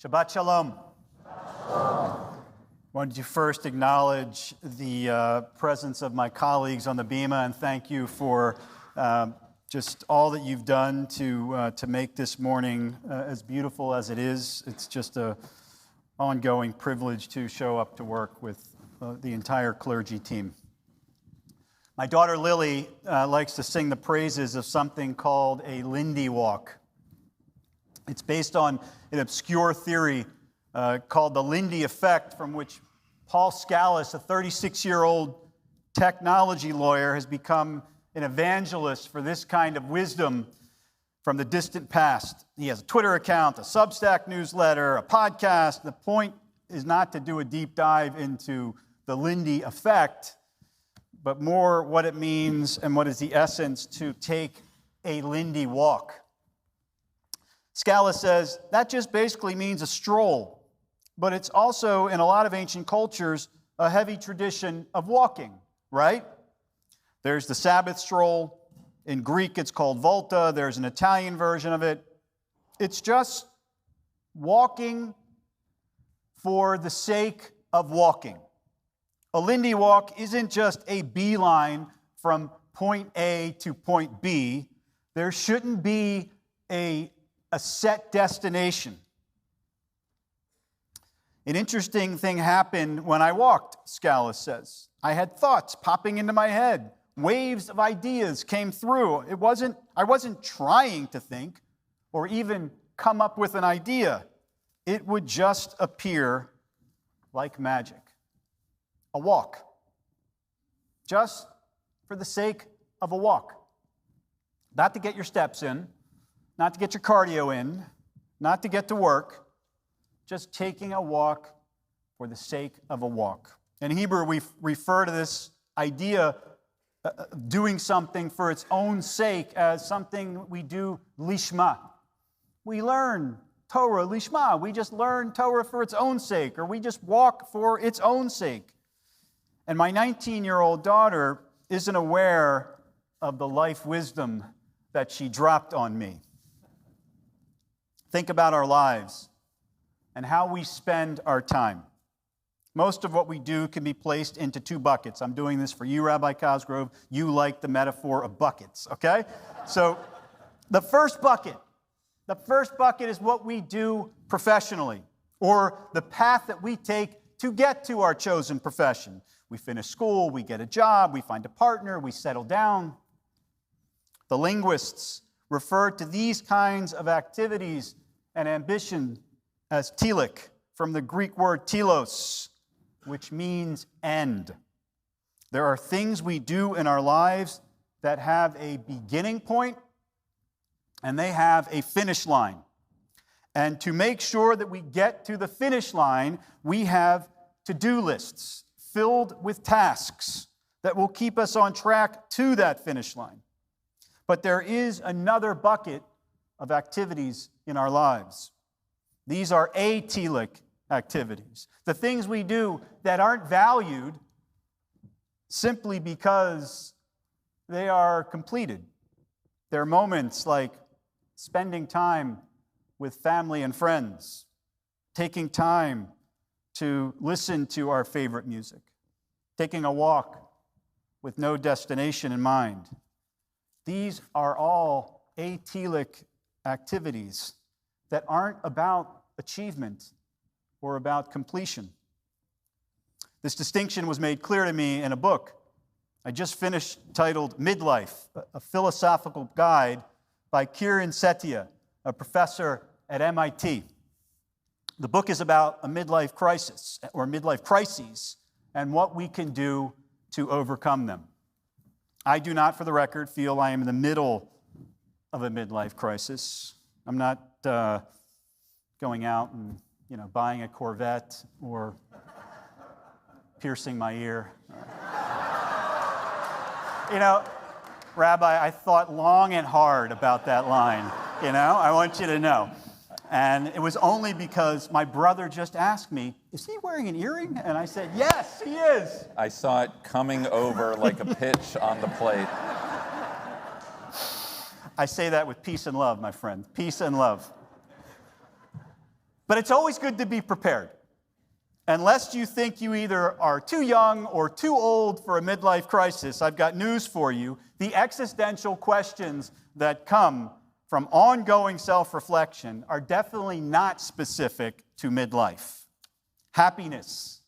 Shabbat Shalom. I wanted to first acknowledge the presence of my colleagues on the Bima and thank you for just all that you've done to make this morning as beautiful as it is. It's just an ongoing privilege to show up to work with the entire clergy team. My daughter Lily likes to sing the praises of something called a Lindy walk. It's based on an obscure theory called the Lindy effect, from which Paul Scalise, a 36-year-old technology lawyer, has become an evangelist for this kind of wisdom from the distant past. He has a Twitter account, a Substack newsletter, a podcast. The point is not to do a deep dive into the Lindy effect, but more what it means and what is the essence to take a Lindy walk. Scalise says that just basically means a stroll, but it's also, in a lot of ancient cultures, a heavy tradition of walking, right? There's the Sabbath stroll. In Greek, it's called volta. There's an Italian version of it. It's just walking for the sake of walking. A Lindy walk isn't just a beeline from point A to point B. There shouldn't be a set destination. An interesting thing happened when I walked, Scalise says. I had thoughts popping into my head. Waves of ideas came through. I wasn't trying to think or even come up with an idea. It would just appear like magic. A walk. Just for the sake of a walk. Not to get your steps in, not to get your cardio in, not to get to work, just taking a walk for the sake of a walk. In Hebrew, we refer to this idea of doing something for its own sake as something we do lishma. We learn Torah lishma. We just learn Torah for its own sake, or we just walk for its own sake. And my 19-year-old daughter isn't aware of the life wisdom that she dropped on me. Think about our lives and how we spend our time. Most of what we do can be placed into two buckets. I'm doing this for you, Rabbi Cosgrove. You like the metaphor of buckets, okay? So the first bucket is what we do professionally, or the path that we take to get to our chosen profession. We finish school, we get a job, we find a partner, we settle down. The linguists refer to these kinds of activities and ambition as Telik, from the Greek word telos, which means end. There are things we do in our lives that have a beginning point and they have a finish line. And to make sure that we get to the finish line, we have to-do lists filled with tasks that will keep us on track to that finish line. But there is another bucket of activities in our lives. These are atelic activities, the things we do that aren't valued simply because they are completed. They're moments like spending time with family and friends, taking time to listen to our favorite music, taking a walk with no destination in mind. These are all atelic activities that aren't about achievement or about completion. This distinction was made clear to me in a book I just finished titled Midlife, a philosophical guide by Kiran Setia, a professor at MIT. The book is about a midlife crisis or midlife crises and what we can do to overcome them. I do not, for the record, feel I am in the middle of a midlife crisis. I'm not going out and, buying a Corvette or piercing my ear. Rabbi, I thought long and hard about that line. I want you to know. And it was only because my brother just asked me, is he wearing an earring? And I said, yes, he is. I saw it coming over like a pitch on the plate. I say that with peace and love, my friend. Peace and love. But it's always good to be prepared. And lest you think you either are too young or too old for a midlife crisis, I've got news for you. The existential questions that come from ongoing self-reflection are definitely not specific to midlife. Happiness,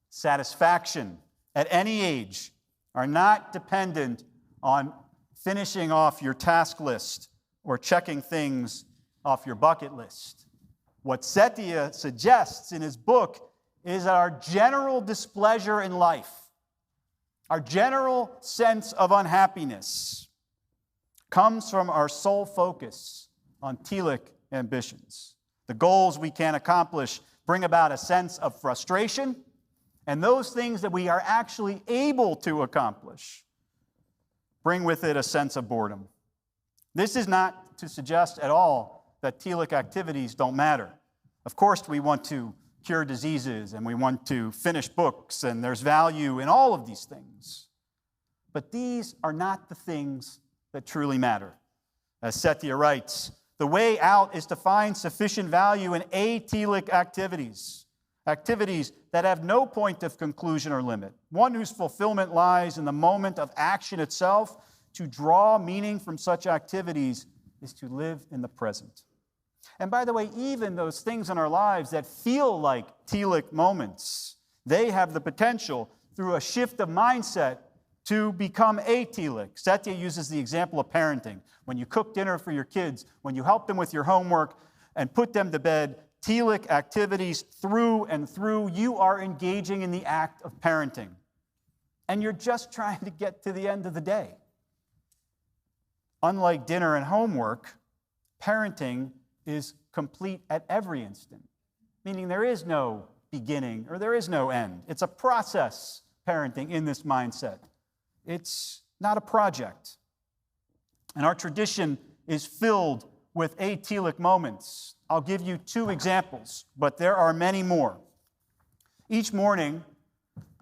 satisfaction at any age are not dependent on finishing off your task list or checking things off your bucket list. What Setia suggests in his book is that our general displeasure in life, our general sense of unhappiness, comes from our sole focus on Telik ambitions. The goals we can't accomplish bring about a sense of frustration, and those things that we are actually able to accomplish bring with it a sense of boredom. This is not to suggest at all that Telik activities don't matter. Of course, we want to cure diseases and we want to finish books, and there's value in all of these things. But these are not the things that truly matter. As Setia writes, the way out is to find sufficient value in atelic activities, activities that have no point of conclusion or limit, one whose fulfillment lies in the moment of action itself. To draw meaning from such activities is to live in the present. And by the way, even those things in our lives that feel like telic moments, they have the potential through a shift of mindset to become atelic. Setia uses the example of parenting. When you cook dinner for your kids, when you help them with your homework and put them to bed, telic activities through and through, you are engaging in the act of parenting. And you're just trying to get to the end of the day. Unlike dinner and homework, parenting is complete at every instant, meaning there is no beginning or there is no end. It's a process, parenting, in this mindset. It's not a project. And our tradition is filled with atelic moments. I'll give you 2 examples, but there are many more. Each morning,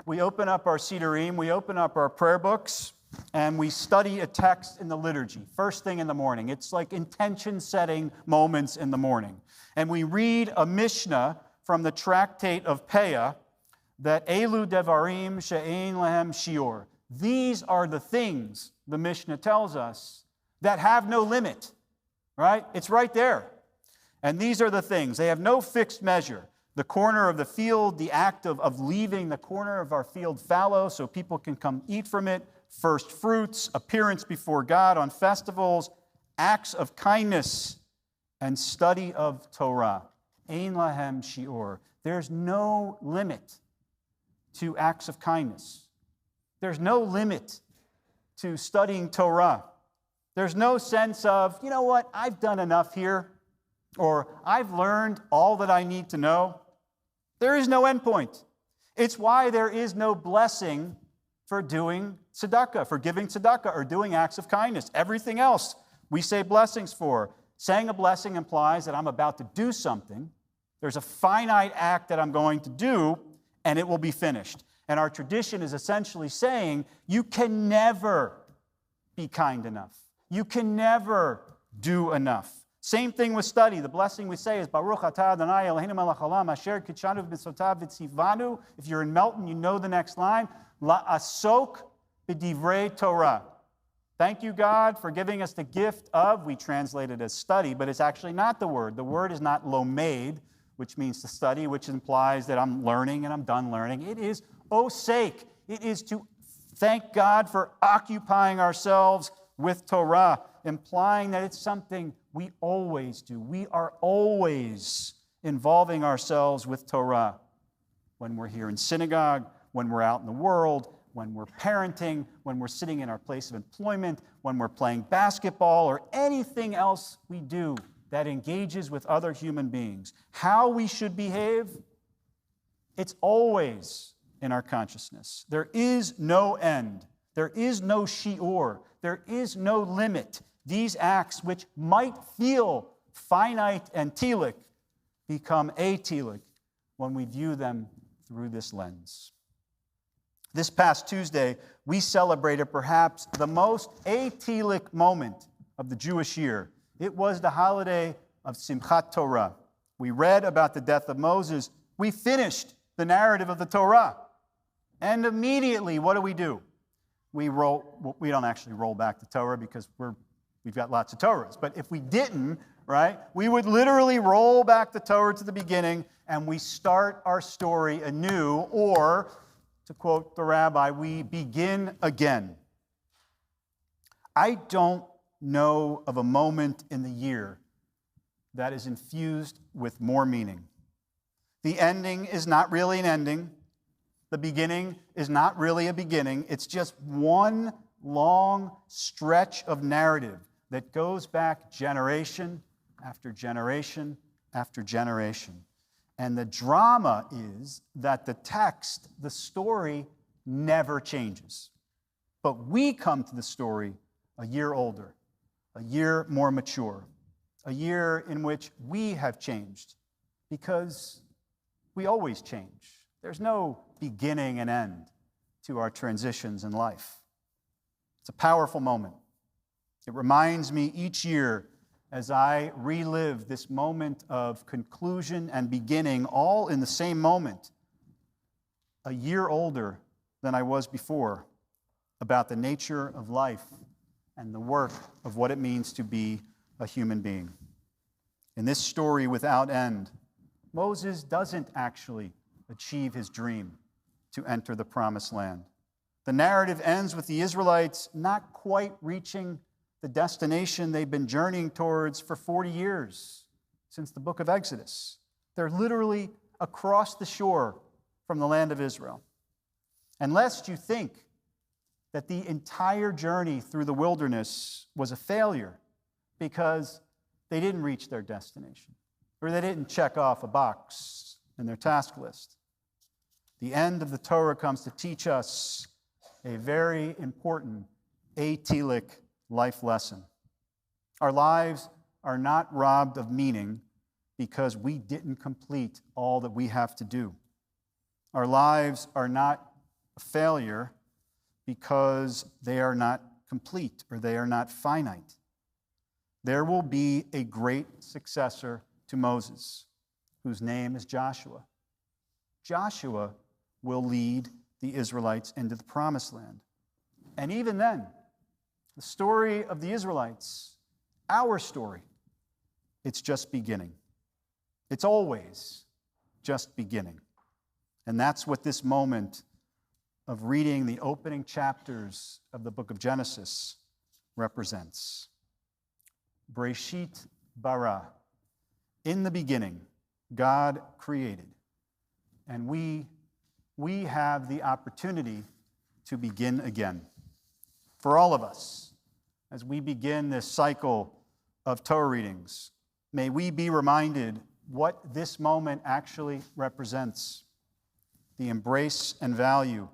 we open up our Sidurim, we open up our prayer books, and we study a text in the liturgy, first thing in the morning. It's like intention-setting moments in the morning. And we read a Mishnah from the tractate of Peah, that Elu Devarim She'ein Lahem Shior. These are the things, the Mishnah tells us, that have no limit, right? It's right there. And these are the things. They have no fixed measure. The corner of the field, the act of leaving the corner of our field fallow so people can come eat from it, first fruits, appearance before God on festivals, acts of kindness, and study of Torah. Ein lahem shiur. There's no limit to acts of kindness. There's no limit to studying Torah. There's no sense of, you know what, I've done enough here, or I've learned all that I need to know. There is no endpoint. It's why there is no blessing for doing tzedakah, for giving tzedakah, or doing acts of kindness. Everything else we say blessings for. Saying a blessing implies that I'm about to do something. There's a finite act that I'm going to do, and it will be finished. And our tradition is essentially saying you can never be kind enough. You can never do enough. Same thing with study. The blessing we say is Baruch atah Adonai Eloheinu melech haolam asher kitshanu b'mitzotav v'tzivanu. If you're in Melton, you know the next line. La'asok b'divrei Torah. Thank you, God, for giving us the gift of, we translate it as study, but it's actually not the word. The word is not lomed, which means to study, which implies that I'm learning and I'm done learning. It is osake. It is to thank God for occupying ourselves with Torah, implying that it's something we always do. We are always involving ourselves with Torah. When we're here in synagogue, when we're out in the world, when we're parenting, when we're sitting in our place of employment, when we're playing basketball, or anything else we do that engages with other human beings. How we should behave, it's always in our consciousness. There is no end. There is no shiur. There is no limit. These acts, which might feel finite and telic, become atelic when we view them through this lens. This past Tuesday, we celebrated perhaps the most atelic moment of the Jewish year. It was the holiday of Simchat Torah, We read about the death of Moses. We finished the narrative of the Torah. And immediately, what do? We don't actually roll back the Torah because we've got lots of Torahs. But if we didn't, right, we would literally roll back the Torah to the beginning and we start our story anew, or, to quote the rabbi, we begin again. I don't know of a moment in the year that is infused with more meaning. The ending is not really an ending. The beginning is not really a beginning. It's just one long stretch of narrative that goes back generation after generation after generation. And the drama is that the text, the story, never changes. But we come to the story a year older, a year more mature, a year in which we have changed, because we always change. There's no beginning and end to our transitions in life. It's a powerful moment. It reminds me each year as I relive this moment of conclusion and beginning, all in the same moment, a year older than I was before, about the nature of life and the work of what it means to be a human being. In this story without end, Moses doesn't actually achieve his dream to enter the promised land. The narrative ends with the Israelites not quite reaching the destination they've been journeying towards for 40 years since the book of Exodus. They're literally across the shore from the land of Israel. And lest you think that the entire journey through the wilderness was a failure because they didn't reach their destination, or they didn't check off a box in their task list. The end of the Torah comes to teach us a very important atelic life lesson. Our lives are not robbed of meaning because we didn't complete all that we have to do. Our lives are not a failure because they are not complete or they are not finite. There will be a great successor to Moses, whose name is Joshua. Joshua will lead the Israelites into the promised land. And even then, the story of the Israelites, our story, it's just beginning. It's always just beginning. And that's what this moment of reading the opening chapters of the book of Genesis represents. Breshit bara. In the beginning, God created. And we have the opportunity to begin again. For all of us, as we begin this cycle of Torah readings, may we be reminded what this moment actually represents: the embrace and value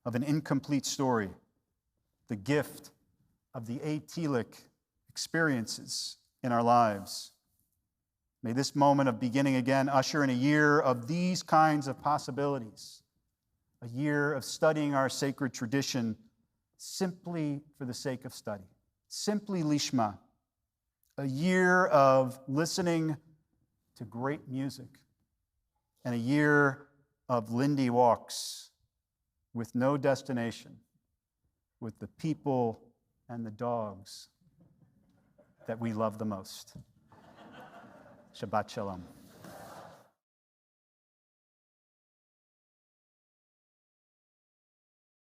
of an incomplete story, the gift of the atelic experiences in our lives. May this moment of beginning again usher in a year of these kinds of possibilities, a year of studying our sacred tradition simply for the sake of study, simply lishma, a year of listening to great music, and a year of Lindy walks with no destination, with the people and the dogs that we love the most. Shabbat shalom.